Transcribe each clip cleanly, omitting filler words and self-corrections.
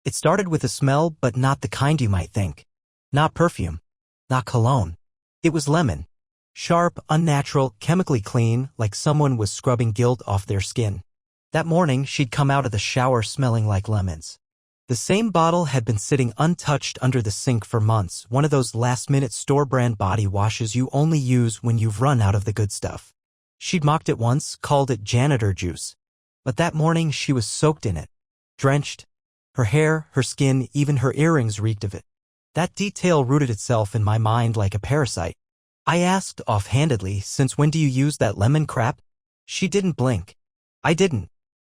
It started with a smell, but not the kind you might think. Not perfume. Not cologne. It was lemon. Sharp, unnatural, chemically clean, like someone was scrubbing guilt off their skin. That morning, she'd come out of the shower smelling like lemons. The same bottle had been sitting untouched under the sink for months, one of those last-minute store-brand body washes you only use when you've run out of the good stuff. She'd mocked it once, called it janitor juice. But that morning, she was soaked in it. Drenched. Her hair, her skin, even her earrings reeked of it. That detail rooted itself in my mind like a parasite. I asked offhandedly, "Since when do you use that lemon crap?" She didn't blink. I didn't.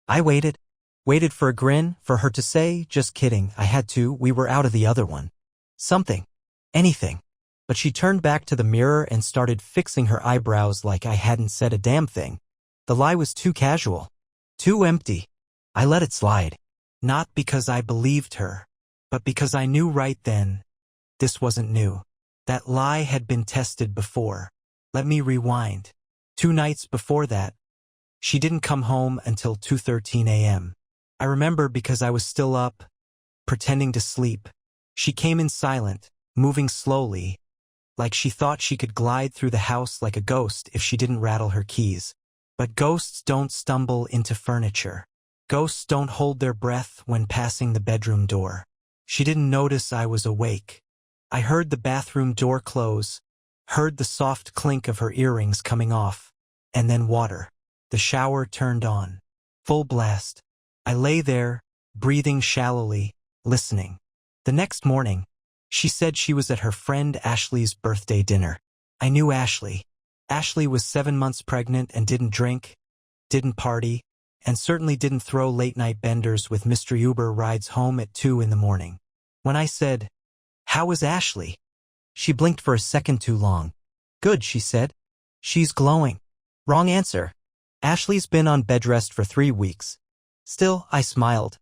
I waited. Waited for a grin, for her to say, "Just kidding, I had to, we were out of the other one." Something. Anything. But she turned back to the mirror and started fixing her eyebrows like I hadn't said a damn thing. The lie was too casual. Too empty. I let it slide. Not because I believed her, but because I knew right then. This wasn't new. That lie had been tested before. Let me rewind. 2 nights before that. She didn't come home until 2:13 a.m. I remember because I was still up, pretending to sleep. She came in silent, moving slowly, like she thought she could glide through the house like a ghost if she didn't rattle her keys. But ghosts don't stumble into furniture. Ghosts don't hold their breath when passing the bedroom door. She didn't notice I was awake. I heard the bathroom door close, heard the soft clink of her earrings coming off, and then water. The shower turned on. Full blast. I lay there, breathing shallowly, listening. The next morning, she said she was at her friend Ashley's birthday dinner. I knew Ashley. Ashley was 7 months pregnant and didn't drink, didn't party, and certainly didn't throw late-night benders with Mr. Uber rides home at 2 in the morning. When I said, "How is Ashley?" she blinked for a second too long. "Good," she said. "She's glowing." Wrong answer. Ashley's been on bed rest for 3 weeks. Still, I smiled.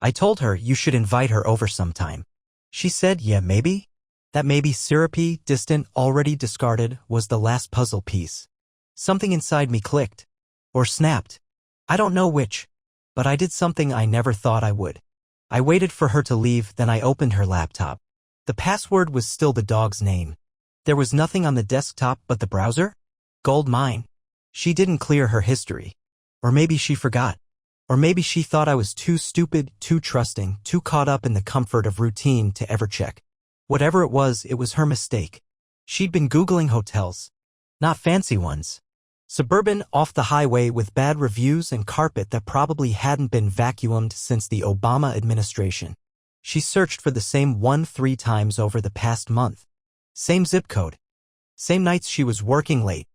I told her you should invite her over sometime. She said, "Yeah, maybe?" That maybe, syrupy, distant, already discarded, was the last puzzle piece. Something inside me clicked. Or snapped. I don't know which. But I did something I never thought I would. I waited for her to leave, then I opened her laptop. The password was still the dog's name. There was nothing on the desktop but the browser? Gold mine. She didn't clear her history. Or maybe she forgot. Or maybe she thought I was too stupid, too trusting, too caught up in the comfort of routine to ever check. Whatever it was her mistake. She'd been Googling hotels. Not fancy ones. Suburban, off the highway with bad reviews and carpet that probably hadn't been vacuumed since the Obama administration. She searched for the same one 3 times over the past month. Same zip code. Same nights she was working late.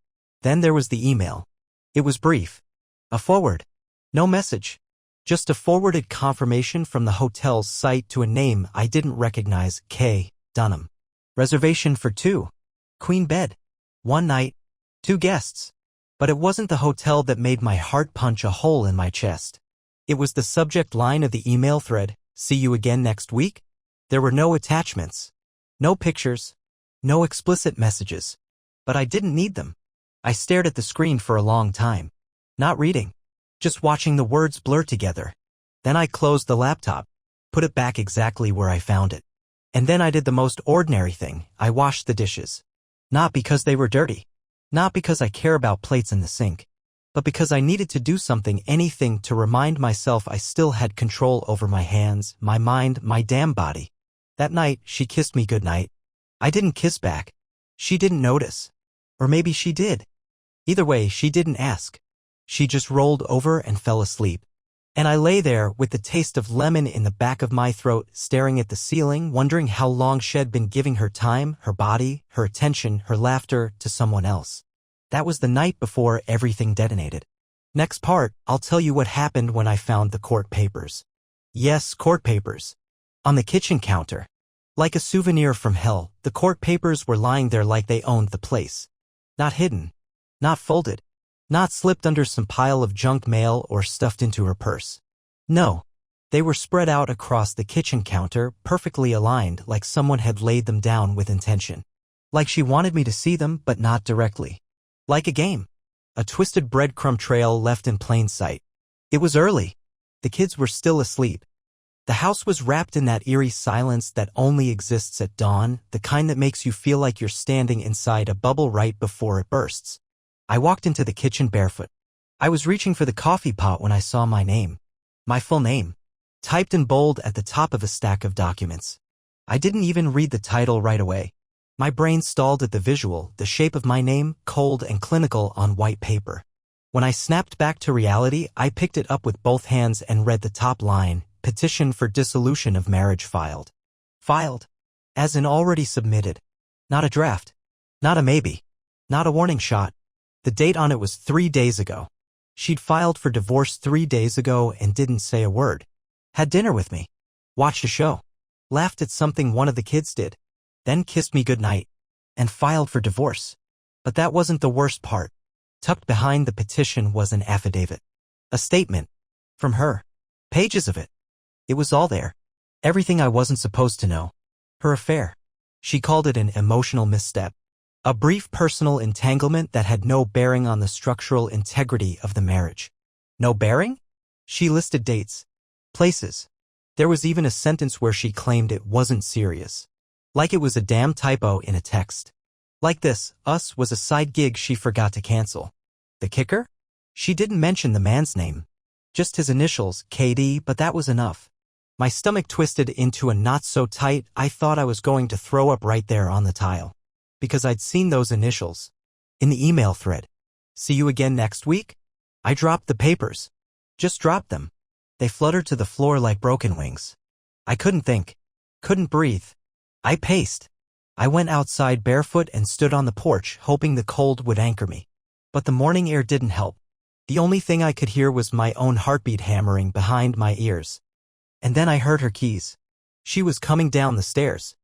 Then there was the email. It was brief. A forward. No message. Just a forwarded confirmation from the hotel's site to a name I didn't recognize, K. Dunham. Reservation for 2. Queen bed. 1 night. 2 guests. But it wasn't the hotel that made my heart punch a hole in my chest. It was the subject line of the email thread, "See you again next week?" There were no attachments. No pictures. No explicit messages. But I didn't need them. I stared at the screen for a long time. Not reading. Just watching the words blur together. Then I closed the laptop. Put it back exactly where I found it. And then I did the most ordinary thing. I washed the dishes. Not because they were dirty. Not because I care about plates in the sink. But because I needed to do something, anything, to remind myself I still had control over my hands, my mind, my damn body. That night, she kissed me goodnight. I didn't kiss back. She didn't notice. Or maybe she did. Either way, she didn't ask. She just rolled over and fell asleep. And I lay there with the taste of lemon in the back of my throat, staring at the ceiling, wondering how long she'd been giving her time, her body, her attention, her laughter to someone else. That was the night before everything detonated. Next part, I'll tell you what happened when I found the court papers. Yes, court papers. On the kitchen counter. Like a souvenir from hell, the court papers were lying there like they owned the place. Not hidden. Not folded. Not slipped under some pile of junk mail or stuffed into her purse. No. They were spread out across the kitchen counter, perfectly aligned, like someone had laid them down with intention. Like she wanted me to see them, but not directly. Like a game. A twisted breadcrumb trail left in plain sight. It was early. The kids were still asleep. The house was wrapped in that eerie silence that only exists at dawn, the kind that makes you feel like you're standing inside a bubble right before it bursts. I walked into the kitchen barefoot. I was reaching for the coffee pot when I saw my name. My full name, typed in bold at the top of a stack of documents. I didn't even read the title right away. My brain stalled at the visual, the shape of my name, cold and clinical on white paper. When I snapped back to reality, I picked it up with both hands and read the top line, petition for dissolution of marriage filed. Filed. As in already submitted. Not a draft. Not a maybe. Not a warning shot. The date on it was 3 days ago. She'd filed for divorce 3 days ago and didn't say a word. Had dinner with me. Watched a show. Laughed at something one of the kids did. Then kissed me goodnight. And filed for divorce. But that wasn't the worst part. Tucked behind the petition was an affidavit. A statement. From her. Pages of it. It was all there. Everything I wasn't supposed to know. Her affair. She called it an emotional misstep. A brief personal entanglement that had no bearing on the structural integrity of the marriage. No bearing? She listed dates. Places. There was even a sentence where she claimed it wasn't serious. Like it was a damn typo in a text. Like this, us was a side gig she forgot to cancel. The kicker? She didn't mention the man's name. Just his initials, KD, but that was enough. My stomach twisted into a knot so tight I thought I was going to throw up right there on the tile. Because I'd seen those initials. In the email thread. See you again next week? I dropped the papers. Just dropped them. They fluttered to the floor like broken wings. I couldn't think. Couldn't breathe. I paced. I went outside barefoot and stood on the porch, hoping the cold would anchor me. But the morning air didn't help. The only thing I could hear was my own heartbeat hammering behind my ears. And then I heard her keys. She was coming down the stairs.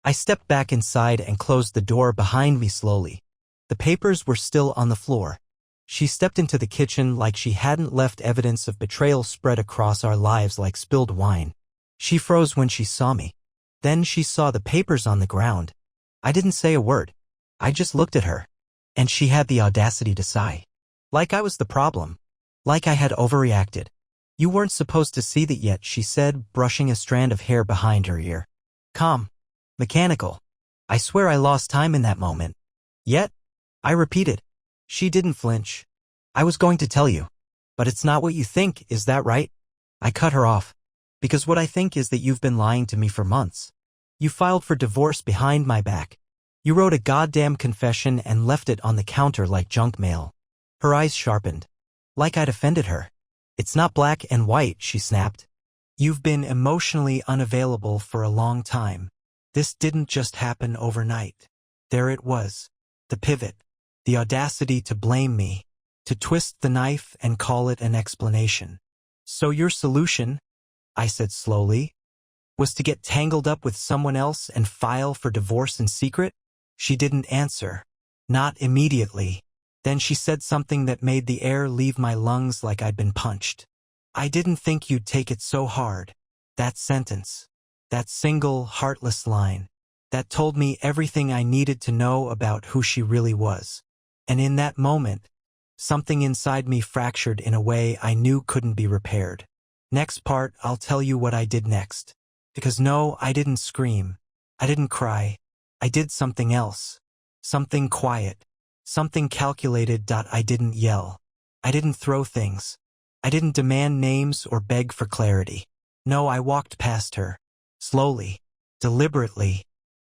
I stepped back inside and closed the door behind me slowly. The papers were still on the floor. She stepped into the kitchen like she hadn't left evidence of betrayal spread across our lives like spilled wine. She froze when she saw me. Then she saw the papers on the ground. I didn't say a word. I just looked at her. And she had the audacity to sigh. Like I was the problem. Like I had overreacted. You weren't supposed to see that yet, she said, brushing a strand of hair behind her ear. Calm. Mechanical. I swear I lost time in that moment. Yet, I repeated. She didn't flinch. I was going to tell you. But it's not what you think, is that right? I cut her off. Because what I think is that you've been lying to me for months. You filed for divorce behind my back. You wrote a goddamn confession and left it on the counter like junk mail. Her eyes sharpened. Like I'd offended her. It's not black and white, she snapped. You've been emotionally unavailable for a long time. This didn't just happen overnight. There it was. The pivot. The audacity to blame me. To twist the knife and call it an explanation. So your solution, I said slowly, was to get tangled up with someone else and file for divorce in secret? She didn't answer. Not immediately. Then she said something that made the air leave my lungs like I'd been punched. I didn't think you'd take it so hard. That sentence. That single, heartless line. That told me everything I needed to know about who she really was. And in that moment, something inside me fractured in a way I knew couldn't be repaired. Next part, I'll tell you what I did next. Because no, I didn't scream. I didn't cry. I did something else. Something quiet. Something calculated. I didn't yell. I didn't throw things. I didn't demand names or beg for clarity. No, I walked past her. Slowly. Deliberately.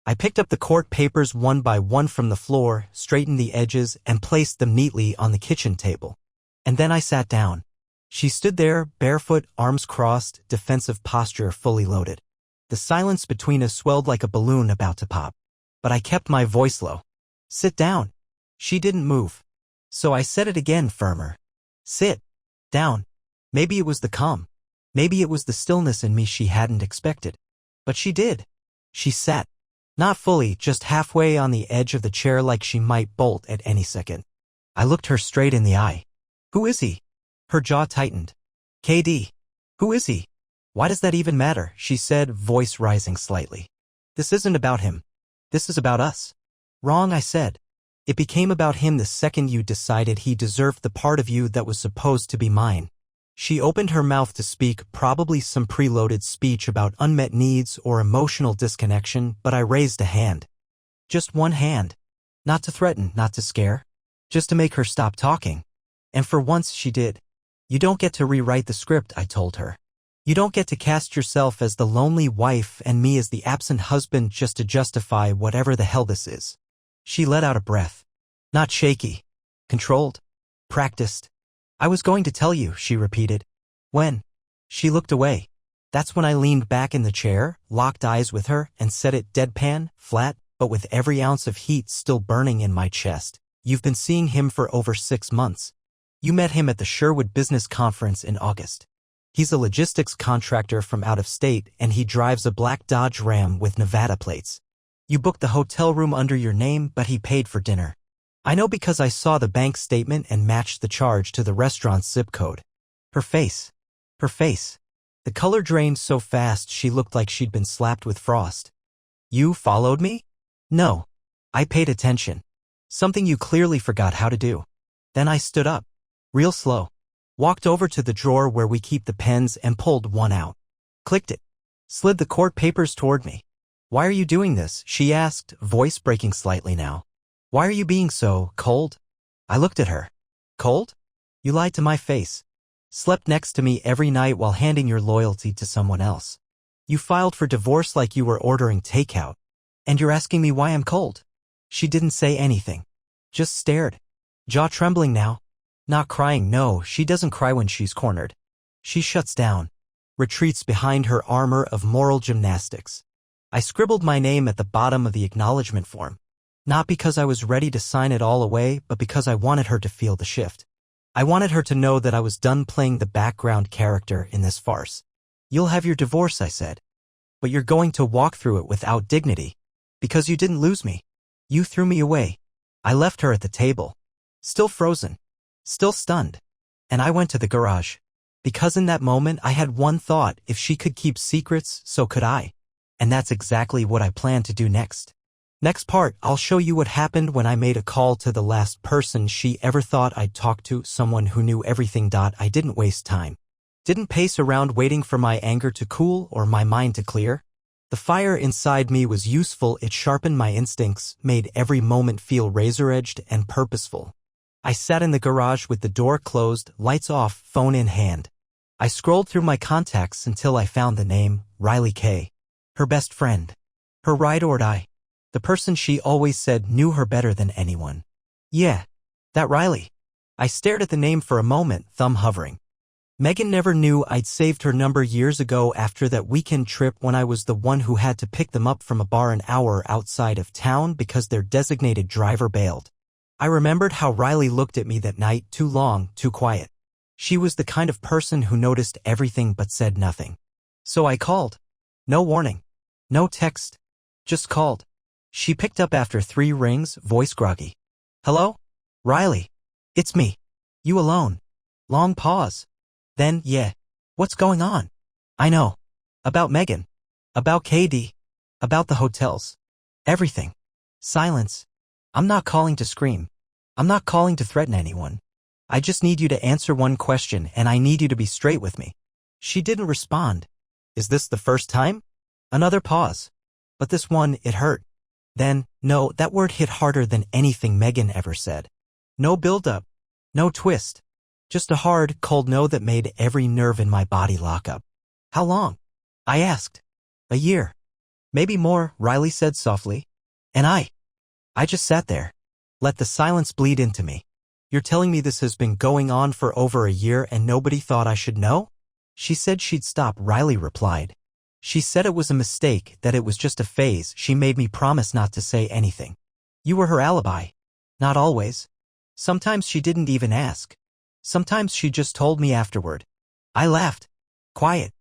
I picked up the court papers one by one from the floor, straightened the edges, and placed them neatly on the kitchen table. And then I sat down. She stood there, barefoot, arms crossed, defensive posture fully loaded. The silence between us swelled like a balloon about to pop. But I kept my voice low. Sit down. She didn't move. So I said it again, firmer. Sit. Down. Maybe it was the calm. Maybe it was the stillness in me she hadn't expected. But she did. She sat. Not fully, just halfway on the edge of the chair like she might bolt at any second. I looked her straight in the eye. Who is he? Her jaw tightened. KD. Who is he? Why does that even matter? She said, voice rising slightly. This isn't about him. This is about us. Wrong, I said. It became about him the second you decided he deserved the part of you that was supposed to be mine. She opened her mouth to speak, probably some preloaded speech about unmet needs or emotional disconnection, but I raised a hand. Just one hand. Not to threaten, not to scare. Just to make her stop talking. And for once she did. You don't get to rewrite the script, I told her. You don't get to cast yourself as the lonely wife and me as the absent husband just to justify whatever the hell this is. She let out a breath. Not shaky. Controlled. Practiced. I was going to tell you, she repeated. When? She looked away. That's when I leaned back in the chair, locked eyes with her, and said it deadpan, flat, but with every ounce of heat still burning in my chest. You've been seeing him for over 6 months. You met him at the Sherwood Business Conference in August. He's a logistics contractor from out of state, and he drives a black Dodge Ram with Nevada plates. You booked the hotel room under your name, but he paid for dinner. I know because I saw the bank statement and matched the charge to the restaurant's zip code. Her face. Her face. The color drained so fast she looked like she'd been slapped with frost. You followed me? No. I paid attention. Something you clearly forgot how to do. Then I stood up. Real slow. Walked over to the drawer where we keep the pens and pulled one out. Clicked it. Slid the court papers toward me. Why are you doing this? She asked, voice breaking slightly now. Why are you being so cold? I looked at her. Cold? You lied to my face. Slept next to me every night while handing your loyalty to someone else. You filed for divorce like you were ordering takeout. And you're asking me why I'm cold? She didn't say anything. Just stared. Jaw trembling now. Not crying, no, she doesn't cry when she's cornered. She shuts down. Retreats behind her armor of moral gymnastics. I scribbled my name at the bottom of the acknowledgement form. Not because I was ready to sign it all away, but because I wanted her to feel the shift. I wanted her to know that I was done playing the background character in this farce. You'll have your divorce, I said. But you're going to walk through it without dignity. Because you didn't lose me. You threw me away. I left her at the table. Still frozen. Still stunned. And I went to the garage. Because in that moment I had one thought, if she could keep secrets, so could I. And that's exactly what I plan to do next. Next part, I'll show you what happened when I made a call to the last person she ever thought I'd talk to, someone who knew everything. I didn't waste time. Didn't pace around waiting for my anger to cool or my mind to clear. The fire inside me was useful, it sharpened my instincts, made every moment feel razor-edged and purposeful. I sat in the garage with the door closed, lights off, phone in hand. I scrolled through my contacts until I found the name, Riley K. Her best friend. Her ride or die. The person she always said knew her better than anyone. Yeah, that Riley. I stared at the name for a moment, thumb hovering. Megan never knew I'd saved her number years ago after that weekend trip when I was the one who had to pick them up from a bar an hour outside of town because their designated driver bailed. I remembered how Riley looked at me that night, too long, too quiet. She was the kind of person who noticed everything but said nothing. So I called. No warning. No text. Just called. She picked up after 3 rings, voice groggy. Hello? Riley. It's me. You alone? Long pause. Then, yeah. What's going on? I know. About Megan. About KD. About the hotels. Everything. Silence. I'm not calling to scream. I'm not calling to threaten anyone. I just need you to answer one question, and I need you to be straight with me. She didn't respond. Is this the first time? Another pause. But this one, it hurt. Then, no, that word hit harder than anything Megan ever said. No build-up. No twist. Just a hard, cold no that made every nerve in my body lock up. How long? I asked. A year. Maybe more, Riley said softly. And I just sat there. Let the silence bleed into me. You're telling me this has been going on for over a year and nobody thought I should know? She said she'd stop, Riley replied. She said it was a mistake, that it was just a phase. She made me promise not to say anything. You were her alibi. Not always. Sometimes she didn't even ask. Sometimes she just told me afterward. I laughed. Quiet.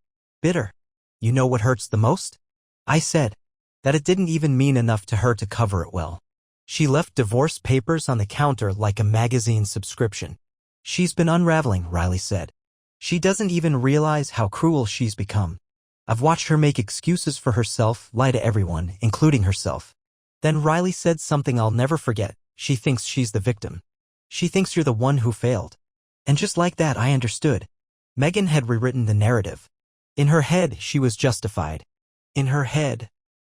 Bitter. You know what hurts the most? I said. That it didn't even mean enough to her to cover it well. She left divorce papers on the counter like a magazine subscription. She's been unraveling, Riley said. She doesn't even realize how cruel she's become. I've watched her make excuses for herself, lie to everyone, including herself. Then Riley said something I'll never forget. She thinks she's the victim. She thinks you're the one who failed. And just like that I understood. Megan had rewritten the narrative. In her head, she was justified. In her head,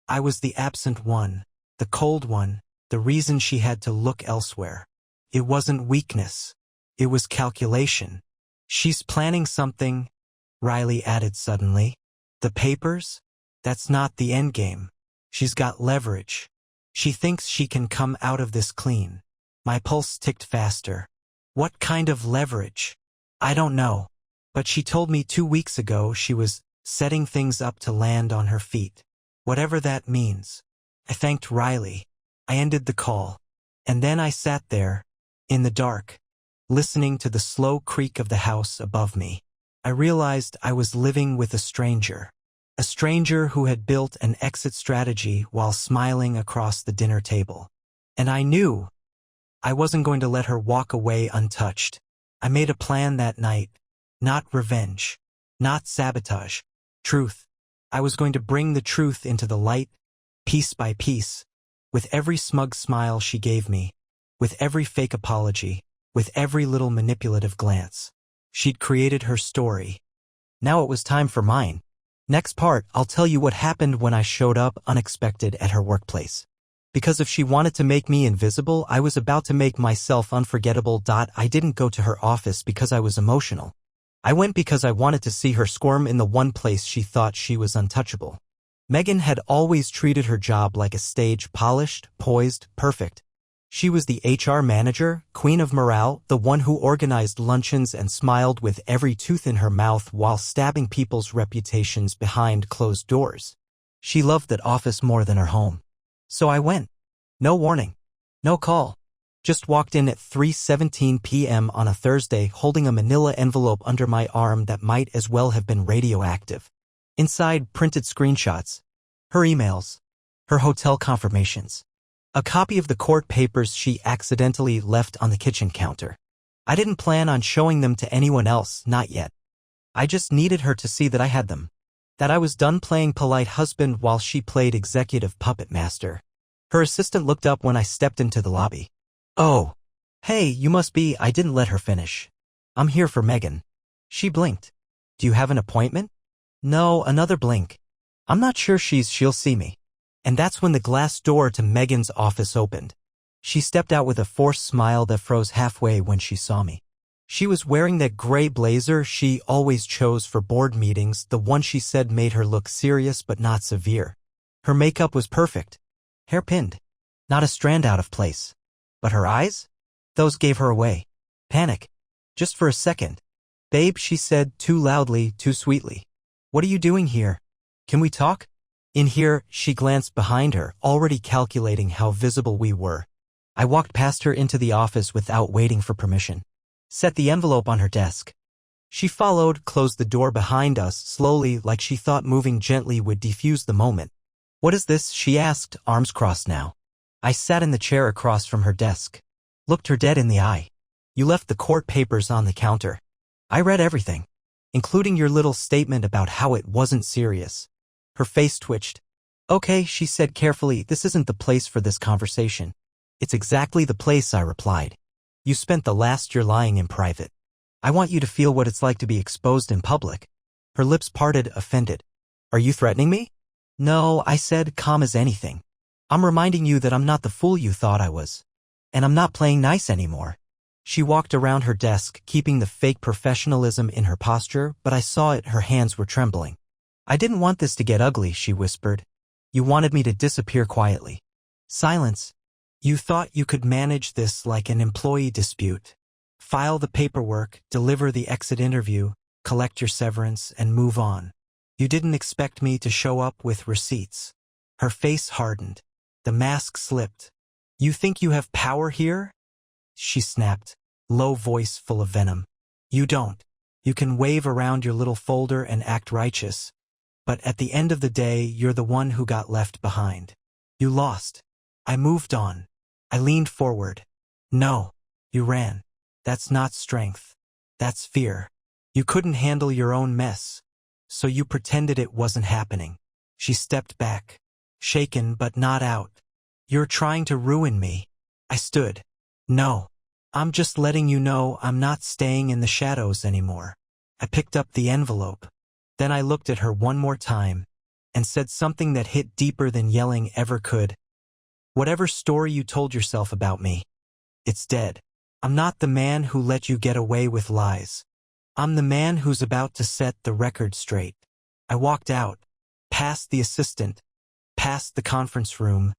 I was the absent one, the cold one, the reason she had to look elsewhere. It wasn't weakness. It was calculation. She's planning something, Riley added suddenly. The papers? That's not the endgame. She's got leverage. She thinks she can come out of this clean. My pulse ticked faster. What kind of leverage? I don't know. But she told me 2 weeks ago she was setting things up to land on her feet. Whatever that means. I thanked Riley. I ended the call. And then I sat there, in the dark, listening to the slow creak of the house above me. I realized I was living with a stranger. A stranger who had built an exit strategy while smiling across the dinner table. And I knew I wasn't going to let her walk away untouched. I made a plan that night. Not revenge. Not sabotage. Truth. I was going to bring the truth into the light, piece by piece, with every smug smile she gave me, with every fake apology, with every little manipulative glance. She'd created her story. Now it was time for mine. Next part, I'll tell you what happened when I showed up unexpected at her workplace. Because if she wanted to make me invisible, I was about to make myself unforgettable. I didn't go to her office because I was emotional. I went because I wanted to see her squirm in the one place she thought she was untouchable. Megan had always treated her job like a stage, polished, poised, perfect. She was the HR manager, queen of morale, the one who organized luncheons and smiled with every tooth in her mouth while stabbing people's reputations behind closed doors. She loved that office more than her home. So I went. No warning. No call. Just walked in at 3:17 p.m. on a Thursday holding a manila envelope under my arm that might as well have been radioactive. Inside, printed screenshots. Her emails. Her hotel confirmations. A copy of the court papers she accidentally left on the kitchen counter. I didn't plan on showing them to anyone else, not yet. I just needed her to see that I had them. That I was done playing polite husband while she played executive puppet master. Her assistant looked up when I stepped into the lobby. Oh. Hey, you must be. I didn't let her finish. I'm here for Megan. She blinked. Do you have an appointment? No, another blink. I'm not sure she'll see me. And that's when the glass door to Megan's office opened. She stepped out with a forced smile that froze halfway when she saw me. She was wearing that gray blazer she always chose for board meetings, the one she said made her look serious but not severe. Her makeup was perfect. Hair pinned. Not a strand out of place. But her eyes? Those gave her away. Panic. Just for a second. Babe, she said, too loudly, too sweetly. What are you doing here? Can we talk? In here, she glanced behind her, already calculating how visible we were. I walked past her into the office without waiting for permission. Set the envelope on her desk. She followed, closed the door behind us, slowly, like she thought moving gently would defuse the moment. What is this? She asked, arms crossed now. I sat in the chair across from her desk. Looked her dead in the eye. You left the court papers on the counter. I read everything, including your little statement about how it wasn't serious. Her face twitched. Okay, she said carefully, this isn't the place for this conversation. It's exactly the place, I replied. You spent the last year lying in private. I want you to feel what it's like to be exposed in public. Her lips parted, offended. Are you threatening me? No, I said, calm as anything. I'm reminding you that I'm not the fool you thought I was. And I'm not playing nice anymore. She walked around her desk, keeping the fake professionalism in her posture, but I saw it, her hands were trembling. I didn't want this to get ugly, she whispered. You wanted me to disappear quietly. Silence. You thought you could manage this like an employee dispute. File the paperwork, deliver the exit interview, collect your severance, and move on. You didn't expect me to show up with receipts. Her face hardened. The mask slipped. You think you have power here? She snapped, low voice full of venom. You don't. You can wave around your little folder and act righteous. But at the end of the day, you're the one who got left behind. You lost. I moved on. I leaned forward. No. You ran. That's not strength. That's fear. You couldn't handle your own mess. So you pretended it wasn't happening. She stepped back. Shaken but not out. You're trying to ruin me. I stood. No. I'm just letting you know I'm not staying in the shadows anymore. I picked up the envelope. Then I looked at her one more time and said something that hit deeper than yelling ever could. Whatever story you told yourself about me, it's dead. I'm not the man who let you get away with lies. I'm the man who's about to set the record straight. I walked out, past the assistant, past the conference room,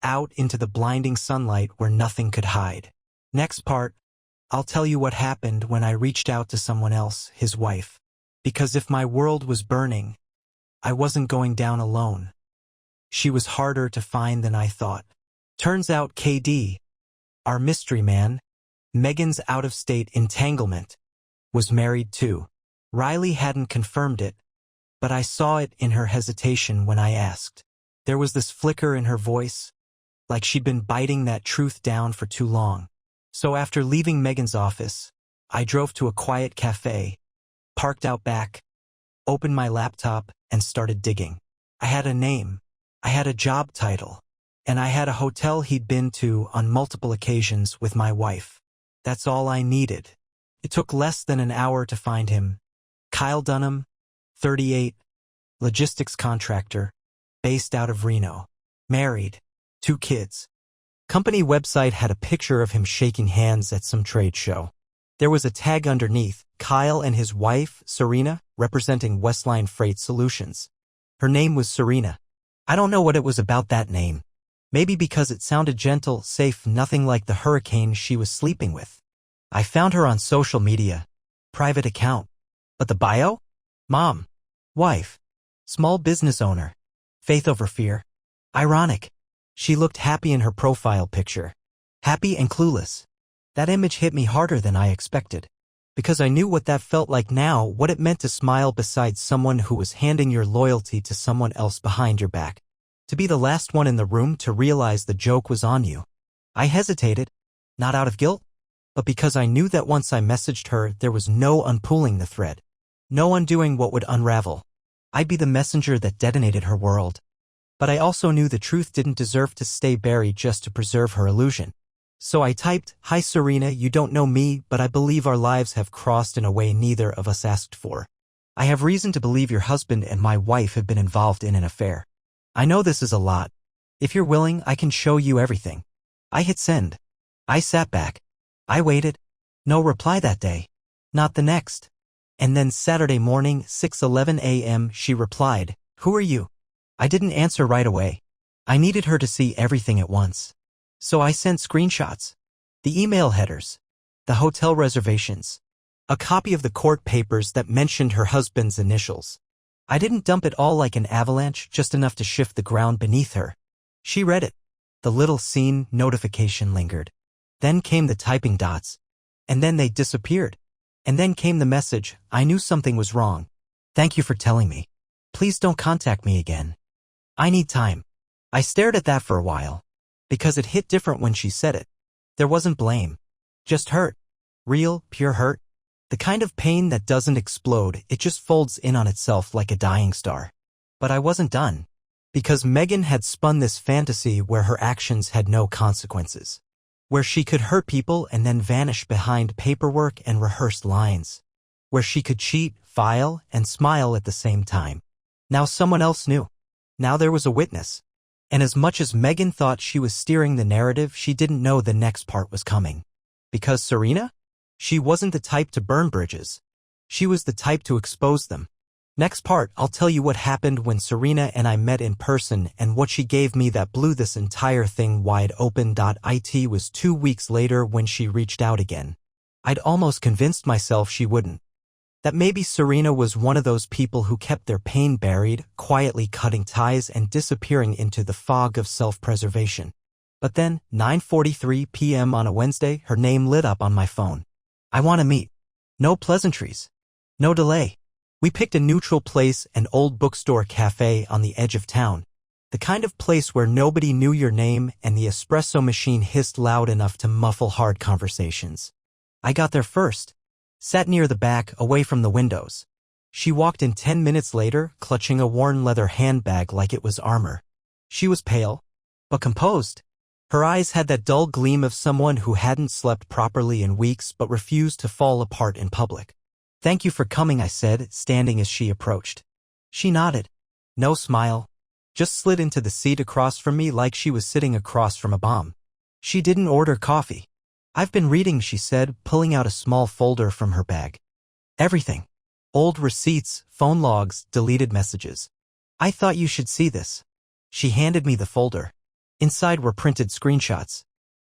out into the blinding sunlight where nothing could hide. Next part, I'll tell you what happened when I reached out to someone else, his wife. Because if my world was burning, I wasn't going down alone. She was harder to find than I thought. Turns out KD, our mystery man, Megan's out-of-state entanglement, was married too. Riley hadn't confirmed it, but I saw it in her hesitation when I asked. There was this flicker in her voice, like she'd been biting that truth down for too long. So after leaving Megan's office, I drove to a quiet cafe, parked out back, opened my laptop, and started digging. I had a name, I had a job title, and I had a hotel he'd been to on multiple occasions with my wife. That's all I needed. It took less than an hour to find him. Kyle Dunham, 38, logistics contractor, based out of Reno, married, 2 kids. Company website had a picture of him shaking hands at some trade show. There was a tag underneath, Kyle and his wife, Serena, representing Westline Freight Solutions. Her name was Serena. I don't know what it was about that name. Maybe because it sounded gentle, safe, nothing like the hurricane she was sleeping with. I found her on social media. Private account. But the bio? Mom. Wife. Small business owner. Faith over fear. Ironic. She looked happy in her profile picture. Happy and clueless. That image hit me harder than I expected. Because I knew what that felt like now, what it meant to smile beside someone who was handing your loyalty to someone else behind your back. To be the last one in the room to realize the joke was on you. I hesitated, not out of guilt, but because I knew that once I messaged her, there was no unpulling the thread. No undoing what would unravel. I'd be the messenger that detonated her world. But I also knew the truth didn't deserve to stay buried just to preserve her illusion. So I typed, "Hi Serena, you don't know me, but I believe our lives have crossed in a way neither of us asked for. I have reason to believe your husband and my wife have been involved in an affair. I know this is a lot. If you're willing, I can show you everything." I hit send. I sat back. I waited. No reply that day. Not the next. And then Saturday morning, 6:11 a.m., she replied, "Who are you?" I didn't answer right away. I needed her to see everything at once. So I sent screenshots, the email headers, the hotel reservations, a copy of the court papers that mentioned her husband's initials. I didn't dump it all like an avalanche, just enough to shift the ground beneath her. She read it. The little scene notification lingered. Then came the typing dots. And then they disappeared. And then came the message, "I knew something was wrong. Thank you for telling me. Please don't contact me again. I need time." I stared at that for a while. Because it hit different when she said it. There wasn't blame. Just hurt. Real, pure hurt. The kind of pain that doesn't explode, it just folds in on itself like a dying star. But I wasn't done. Because Megan had spun this fantasy where her actions had no consequences. Where she could hurt people and then vanish behind paperwork and rehearsed lines. Where she could cheat, file, and smile at the same time. Now someone else knew. Now there was a witness. And as much as Megan thought she was steering the narrative, she didn't know the next part was coming. Because Serena? She wasn't the type to burn bridges. She was the type to expose them. Next part, I'll tell you what happened when Serena and I met in person and what she gave me that blew this entire thing wide open. It was 2 weeks later when she reached out again. I'd almost convinced myself she wouldn't. That maybe Serena was one of those people who kept their pain buried, quietly cutting ties and disappearing into the fog of self-preservation. But then, 9:43 p.m. on a Wednesday, her name lit up on my phone. "I want to meet." No pleasantries. No delay. We picked a neutral place, an old bookstore cafe on the edge of town. The kind of place where nobody knew your name and the espresso machine hissed loud enough to muffle hard conversations. I got there first. Sat near the back, away from the windows. She walked in 10 minutes later, clutching a worn leather handbag like it was armor. She was pale, but composed. Her eyes had that dull gleam of someone who hadn't slept properly in weeks but refused to fall apart in public. "Thank you for coming," I said, standing as she approached. She nodded. No smile. Just slid into the seat across from me like she was sitting across from a bomb. She didn't order coffee. "I've been reading," she said, pulling out a small folder from her bag. "Everything. Old receipts, phone logs, deleted messages. I thought you should see this." She handed me the folder. Inside were printed screenshots.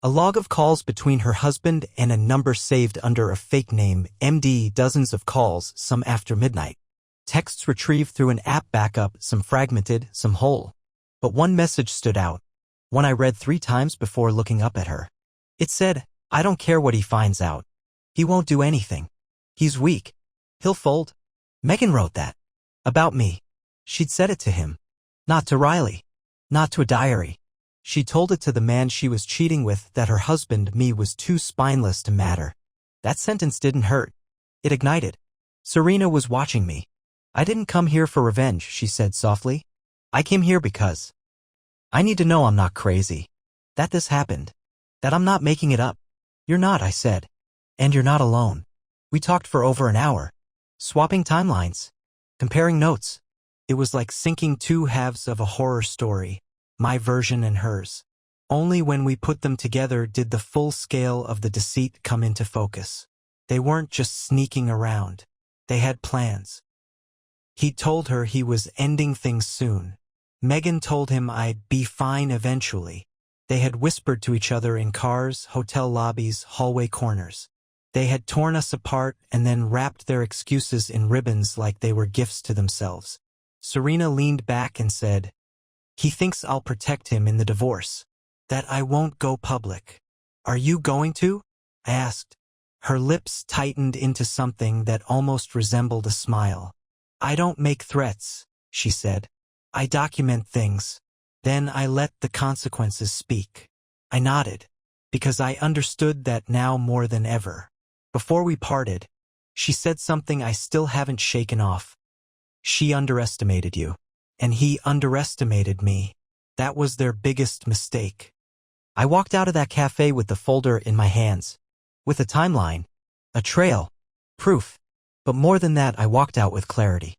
A log of calls between her husband and a number saved under a fake name, MD, dozens of calls, some after midnight. Texts retrieved through an app backup, some fragmented, some whole. But one message stood out, one I read 3 times before looking up at her. It said, "I don't care what he finds out. He won't do anything. He's weak. He'll fold." Megan wrote that. About me. She'd said it to him. Not to Riley. Not to a diary. She told it to the man she was cheating with, that her husband, me, was too spineless to matter. That sentence didn't hurt. It ignited. Serena was watching me. "I didn't come here for revenge," she said softly. "I came here because I need to know I'm not crazy. That this happened. That I'm not making it up." "You're not," I said. "And you're not alone." We talked for over an hour. Swapping timelines. Comparing notes. It was like syncing 2 halves of a horror story. My version and hers. Only when we put them together did the full scale of the deceit come into focus. They weren't just sneaking around. They had plans. He told her he was ending things soon. Megan told him I'd be fine eventually. They had whispered to each other in cars, hotel lobbies, hallway corners. They had torn us apart and then wrapped their excuses in ribbons like they were gifts to themselves. Serena leaned back and said, "He thinks I'll protect him in the divorce. That I won't go public." "Are you going to?" I asked. Her lips tightened into something that almost resembled a smile. "I don't make threats," she said. "I document things. Then I let the consequences speak." I nodded, because I understood that now more than ever. Before we parted, she said something I still haven't shaken off. "She underestimated you. And he underestimated me. That was their biggest mistake." I walked out of that cafe with the folder in my hands. With a timeline. A trail. Proof. But more than that, I walked out with clarity.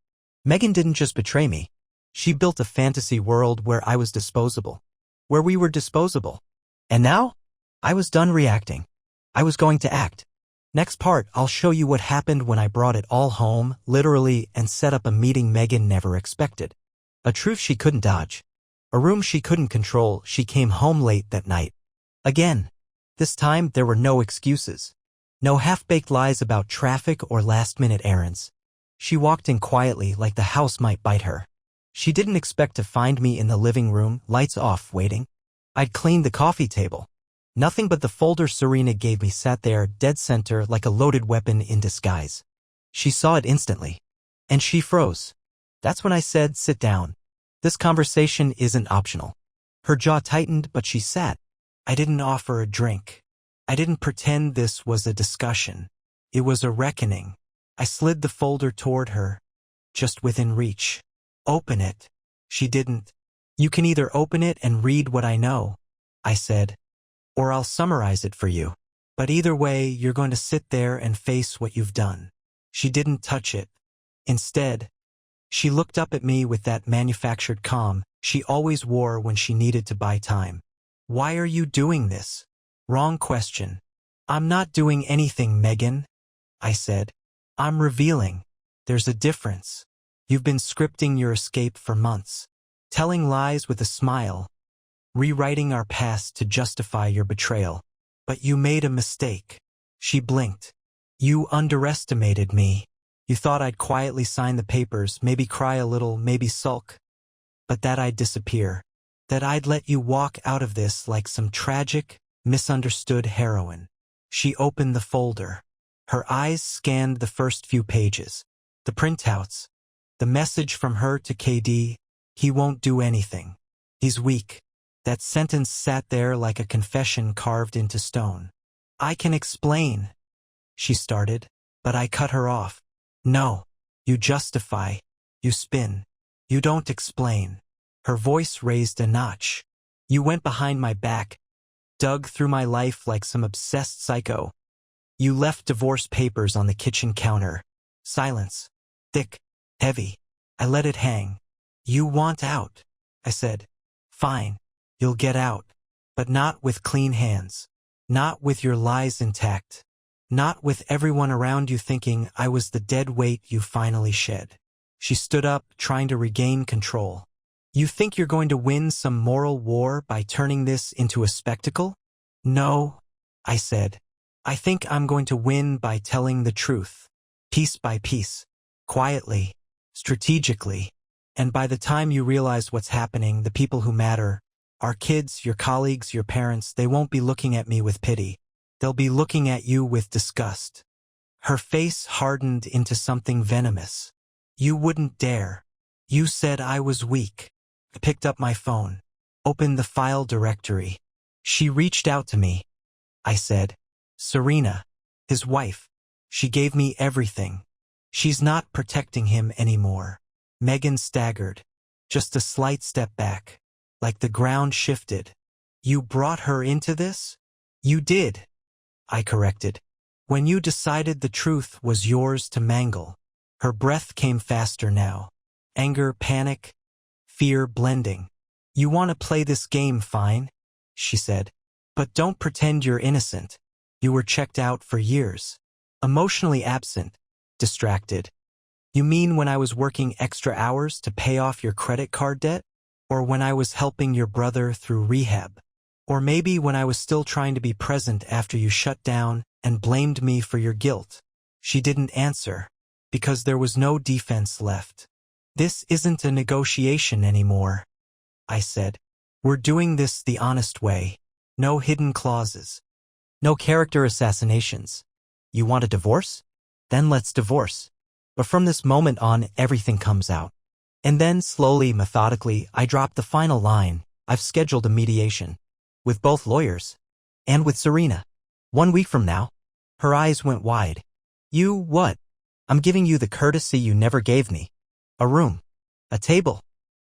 Megan didn't just betray me. She built a fantasy world where I was disposable. Where we were disposable. And now? I was done reacting. I was going to act. Next part, I'll show you what happened when I brought it all home, literally, and set up a meeting Megan never expected. A truth she couldn't dodge. A room she couldn't control. She came home late that night. Again. This time, there were no excuses. No half-baked lies about traffic or last-minute errands. She walked in quietly like the house might bite her. She didn't expect to find me in the living room, lights off, waiting. I'd cleaned the coffee table. Nothing but the folder Serena gave me sat there, dead center, like a loaded weapon in disguise. She saw it instantly. And she froze. That's when I said, "Sit down. This conversation isn't optional." Her jaw tightened, but she sat. I didn't offer a drink. I didn't pretend this was a discussion. It was a reckoning. I slid the folder toward her, just within reach. "Open it." She didn't. "You can either open it and read what I know," I said, "or I'll summarize it for you. But either way, you're going to sit there and face what you've done." She didn't touch it. Instead, she looked up at me with that manufactured calm she always wore when she needed to buy time. "Why are you doing this?" "Wrong question." "I'm not doing anything, Megan," I said. "I'm revealing. There's a difference. You've been scripting your escape for months. Telling lies with a smile. Rewriting our past to justify your betrayal. But you made a mistake." She blinked. "You underestimated me. You thought I'd quietly sign the papers, maybe cry a little, maybe sulk. But that I'd disappear. That I'd let you walk out of this like some tragic, misunderstood heroine." She opened the folder. Her eyes scanned the first few pages. The printouts. The message from her to KD. "He won't do anything. He's weak." That sentence sat there like a confession carved into stone. "I can explain," she started, but I cut her off. "No. You justify. You spin. You don't explain." Her voice raised a notch. "You went behind my back, dug through my life like some obsessed psycho. You left divorce papers on the kitchen counter. Silence. Thick. Heavy. I let it hang. You want out, I said. Fine. You'll get out. But not with clean hands. Not with your lies intact. Not with everyone around you thinking I was the dead weight you finally shed. She stood up, trying to regain control. You think you're going to win some moral war by turning this into a spectacle? No, I said. I think I'm going to win by telling the truth. Piece by piece. Quietly. Strategically. And by the time you realize what's happening, the people who matter, our kids, your colleagues, your parents, they won't be looking at me with pity. They'll be looking at you with disgust. Her face hardened into something venomous. You wouldn't dare. You said I was weak. I picked up my phone. Opened the file directory. She reached out to me. I said, Serena, his wife. She gave me everything. She's not protecting him anymore. Megan staggered. Just a slight step back. Like the ground shifted. You brought her into this? You did, I corrected. When you decided the truth was yours to mangle. Her breath came faster now. Anger, panic, fear blending. You want to play this game, fine, she said. But don't pretend you're innocent. You were checked out for years. Emotionally absent, distracted. You mean when I was working extra hours to pay off your credit card debt? Or when I was helping your brother through rehab? Or maybe when I was still trying to be present after you shut down and blamed me for your guilt? She didn't answer, because there was no defense left. This isn't a negotiation anymore, I said. We're doing this the honest way. No hidden clauses. No character assassinations. You want a divorce? Then let's divorce. But from this moment on, everything comes out. And then, slowly, methodically, I dropped the final line. I've scheduled a mediation. With both lawyers. And with Serena. 1 week from now. Her eyes went wide. You what? I'm giving you the courtesy you never gave me. A room. A table.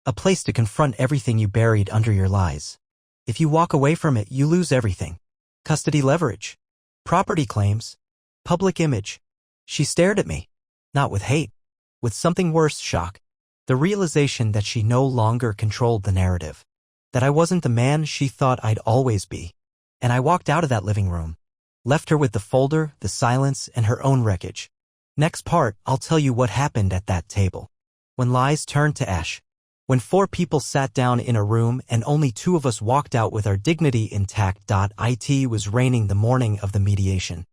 A place to confront everything you buried under your lies. If you walk away from it, you lose everything. Custody leverage. Property claims. Public image. She stared at me. Not with hate. With something worse, shock. The realization that she no longer controlled the narrative. That I wasn't the man she thought I'd always be. And I walked out of that living room. Left her with the folder, the silence, and her own wreckage. Next part, I'll tell you what happened at that table. When lies turned to ash. When 4 people sat down in a room and only 2 of us walked out with our dignity intact. It was raining the morning of the mediation.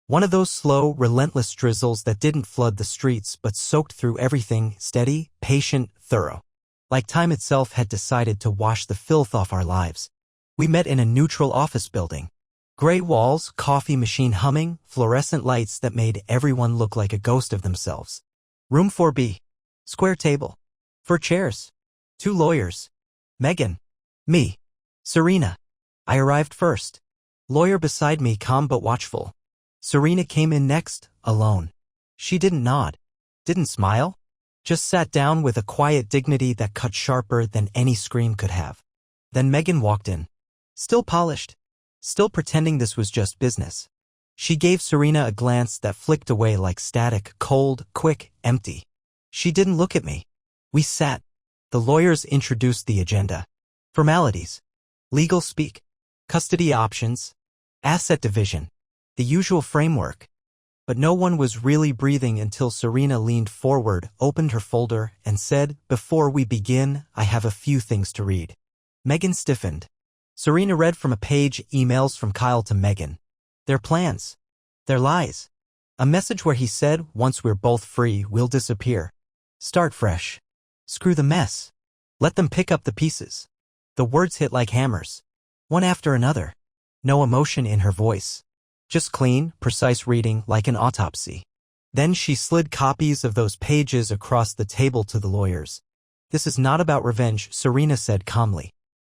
One of those slow, relentless drizzles that didn't flood the streets but soaked through everything, steady, patient, thorough. Like time itself had decided to wash the filth off our lives. We met in a neutral office building. Gray walls, coffee machine humming, fluorescent lights that made everyone look like a ghost of themselves. Room 4B. Square table. 4 chairs. 2 lawyers. Megan. Me. Serena. I arrived first. Lawyer beside me, calm but watchful. Serena came in next, alone. She didn't nod. Didn't smile. Just sat down with a quiet dignity that cut sharper than any scream could have. Then Megan walked in. Still polished. Still pretending this was just business. She gave Serena a glance that flicked away like static, cold, quick, empty. She didn't look at me. We sat. The lawyers introduced the agenda. Formalities. Legal speak. Custody options. Asset division. The usual framework. But no one was really breathing until Serena leaned forward, opened her folder, and said, "Before we begin, I have a few things to read." Megan stiffened. Serena read from a page, emails from Kyle to Megan. Their plans. Their lies. A message where he said, once we're both free, we'll disappear. Start fresh. Screw the mess. Let them pick up the pieces. The words hit like hammers. One after another. No emotion in her voice. Just clean, precise reading like an autopsy. Then she slid copies of those pages across the table to the lawyers. This is not about revenge, Serena said calmly.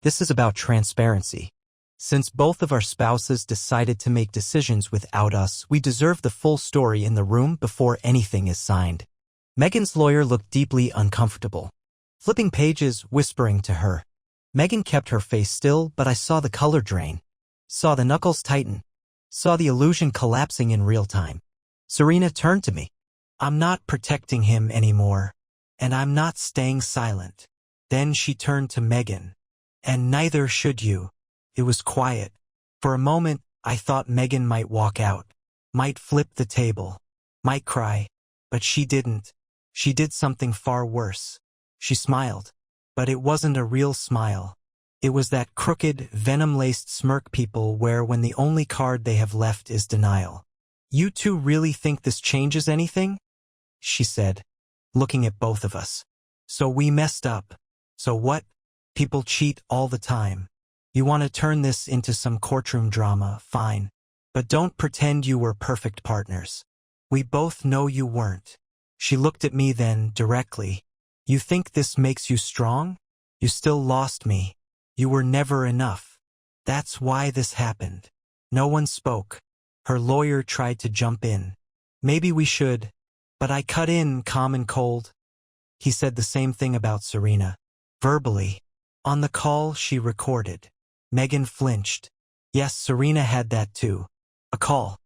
This is about transparency. Since both of our spouses decided to make decisions without us, we deserve the full story in the room before anything is signed. Megan's lawyer looked deeply uncomfortable. Flipping pages, whispering to her. Megan kept her face still, but I saw the color drain. Saw the knuckles tighten. Saw the illusion collapsing in real time. Serena turned to me. I'm not protecting him anymore. And I'm not staying silent. Then she turned to Megan. And neither should you. It was quiet. For a moment, I thought Megan might walk out, might flip the table, might cry. But she didn't. She did something far worse. She smiled. But it wasn't a real smile. It was that crooked, venom-laced smirk people wear when the only card they have left is denial. You two really think this changes anything? She said, looking at both of us. So we messed up. So what? People cheat all the time. You want to turn this into some courtroom drama, fine. But don't pretend you were perfect partners. We both know you weren't. She looked at me then, directly. You think this makes you strong? You still lost me. You were never enough. That's why this happened. No one spoke. Her lawyer tried to jump in. Maybe we should. But I cut in, calm and cold. He said the same thing about Serena. Verbally. On the call she recorded. Megan flinched. Yes, Serena had that too. A call.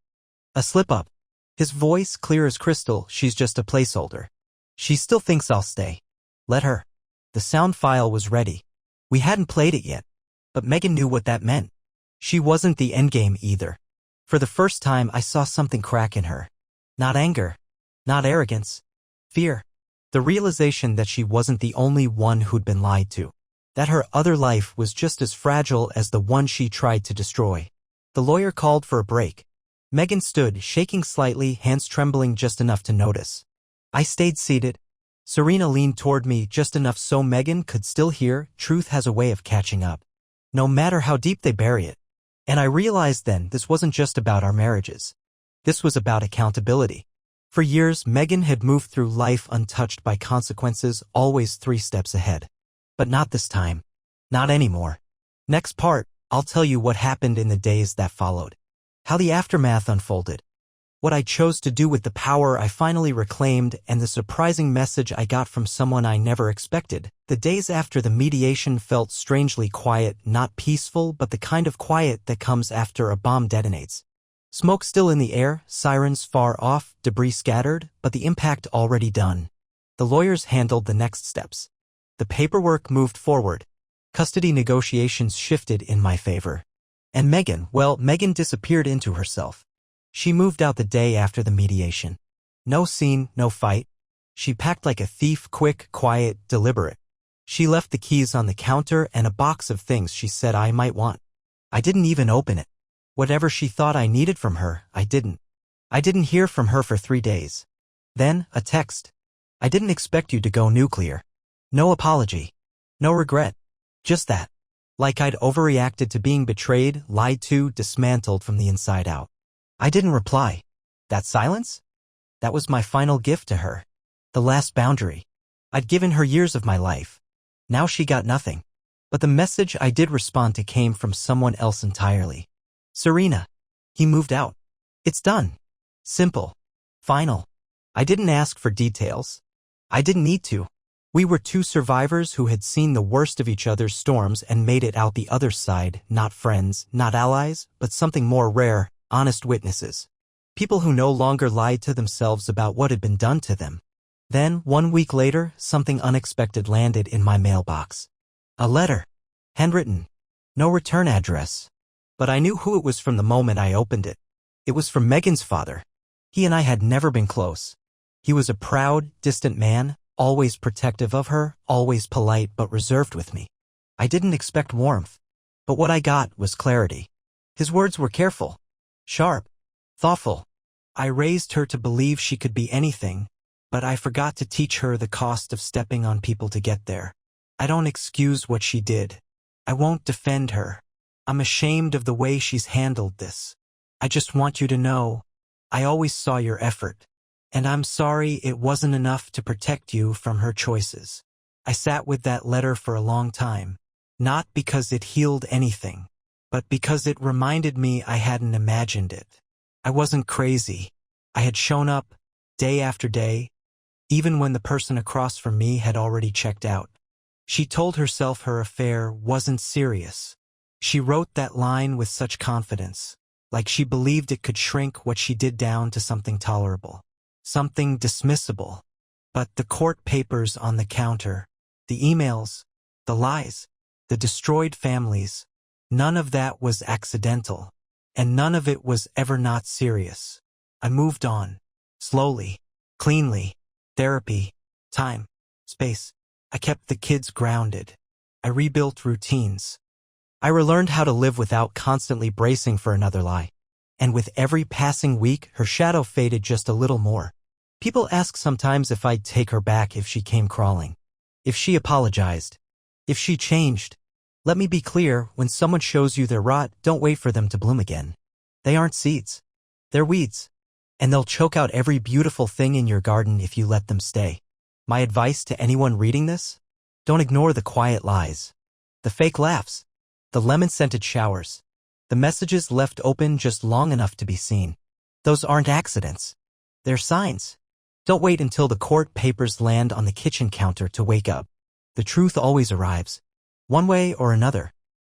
A slip-up. His voice clear as crystal. She's just a placeholder. She still thinks I'll stay. Let her. The sound file was ready. We hadn't played it yet. But Megan knew what that meant. She wasn't the endgame either. For the first time I saw something crack in her. Not anger. Not arrogance. Fear. The realization that she wasn't the only one who'd been lied to. That her other life was just as fragile as the one she tried to destroy. The lawyer called for a break. Megan stood, shaking slightly, hands trembling just enough to notice. I stayed seated. Serena leaned toward me just enough so Megan could still hear. Truth has a way of catching up. No matter how deep they bury it. And I realized then this wasn't just about our marriages. This was about accountability. For years, Megan had moved through life untouched by consequences, always 3 steps ahead. But not this time. Not anymore. Next part, I'll tell you what happened in the days that followed. How the aftermath unfolded. What I chose to do with the power I finally reclaimed, and the surprising message I got from someone I never expected. The days after the mediation felt strangely quiet, not peaceful, but the kind of quiet that comes after a bomb detonates. Smoke still in the air, sirens far off, debris scattered, but the impact already done. The lawyers handled the next steps. The paperwork moved forward. Custody negotiations shifted in my favor. And Megan disappeared into herself. She moved out the day after the mediation. No scene, no fight. She packed like a thief, quick, quiet, deliberate. She left the keys on the counter and a box of things she said I might want. I didn't even open it. Whatever she thought I needed from her, I didn't. I didn't hear from her for 3 days. Then, a text. I didn't expect you to go nuclear. No apology. No regret. Just that. Like I'd overreacted to being betrayed, lied to, dismantled from the inside out. I didn't reply. That silence? That was my final gift to her. The last boundary. I'd given her years of my life. Now she got nothing. But the message I did respond to came from someone else entirely. Serena. He moved out. It's done. Simple. Final. I didn't ask for details. I didn't need to. We were 2 survivors who had seen the worst of each other's storms and made it out the other side, not friends, not allies, but something more rare, honest witnesses. People who no longer lied to themselves about what had been done to them. Then, 1 week later, something unexpected landed in my mailbox. A letter. Handwritten. No return address. But I knew who it was from the moment I opened it. It was from Megan's father. He and I had never been close. He was a proud, distant man, always protective of her, always polite but reserved with me. I didn't expect warmth. But what I got was clarity. His words were careful. Sharp. Thoughtful. I raised her to believe she could be anything, but I forgot to teach her the cost of stepping on people to get there. I don't excuse what she did. I won't defend her. I'm ashamed of the way she's handled this. I just want you to know, I always saw your effort. And I'm sorry it wasn't enough to protect you from her choices. I sat with that letter for a long time, not because it healed anything, but because it reminded me I hadn't imagined it. I wasn't crazy. I had shown up, day after day, even when the person across from me had already checked out. She told herself her affair wasn't serious. She wrote that line with such confidence, like she believed it could shrink what she did down to something tolerable. something dismissible. But the court papers on the counter, the emails, the lies, the destroyed families, none of that was accidental, and none of it was ever not serious. I moved on, slowly, cleanly, therapy, time, space. I kept the kids grounded. I rebuilt routines. I relearned how to live without constantly bracing for another lie. And with every passing week, her shadow faded just a little more. People ask sometimes if I'd take her back if she came crawling. If she apologized. If she changed. Let me be clear, when someone shows you their rot, don't wait for them to bloom again. They aren't seeds. They're weeds. And they'll choke out every beautiful thing in your garden if you let them stay. My advice to anyone reading this? Don't ignore the quiet lies. The fake laughs. The lemon-scented showers. The messages left open just long enough to be seen. Those aren't accidents. They're signs. Don't wait until the court papers land on the kitchen counter to wake up. The truth always arrives. One way or another.